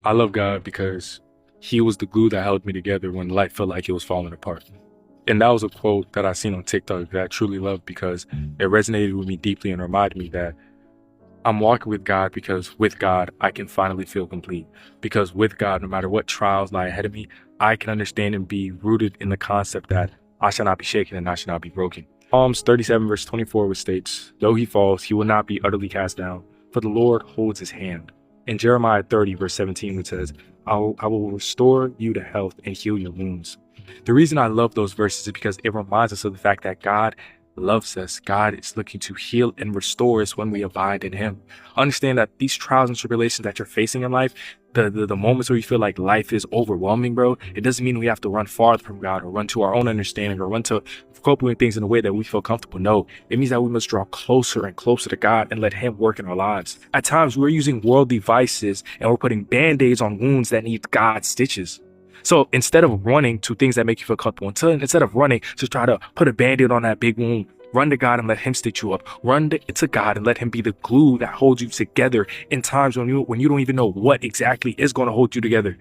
I love God because he was the glue that held me together when life felt like it was falling apart. And that was a quote that I seen on TikTok that I truly love because it resonated with me deeply and reminded me that I'm walking with God because with God, I can finally feel complete. Because with God, no matter what trials lie ahead of me, I can understand and be rooted in the concept that I shall not be shaken and I shall not be broken. Psalms 37 verse 24, which states, though he falls, he will not be utterly cast down, for the Lord holds his hand. In Jeremiah 30 verse 17, which says, I will restore you to health and heal your wounds. The reason I love those verses is because it reminds us of the fact that God loves us. God is looking to heal and restore us when we abide in him. Understand that these trials and tribulations that you're facing in life, the moments where you feel like life is overwhelming, bro, it doesn't mean we have to run farther from God or run to our own understanding or run to cope with things in a way that we feel comfortable. No, it means that we must draw closer and closer to God and let him work in our lives. At times, we're using worldly vices and we're putting band-aids on wounds that need God's stitches. So instead of running to things that make you feel comfortable, instead of running to try to put a band-aid on that big wound, run to God and let him stitch you up. Run to God and let him be the glue that holds you together in times when you don't even know what exactly is going to hold you together.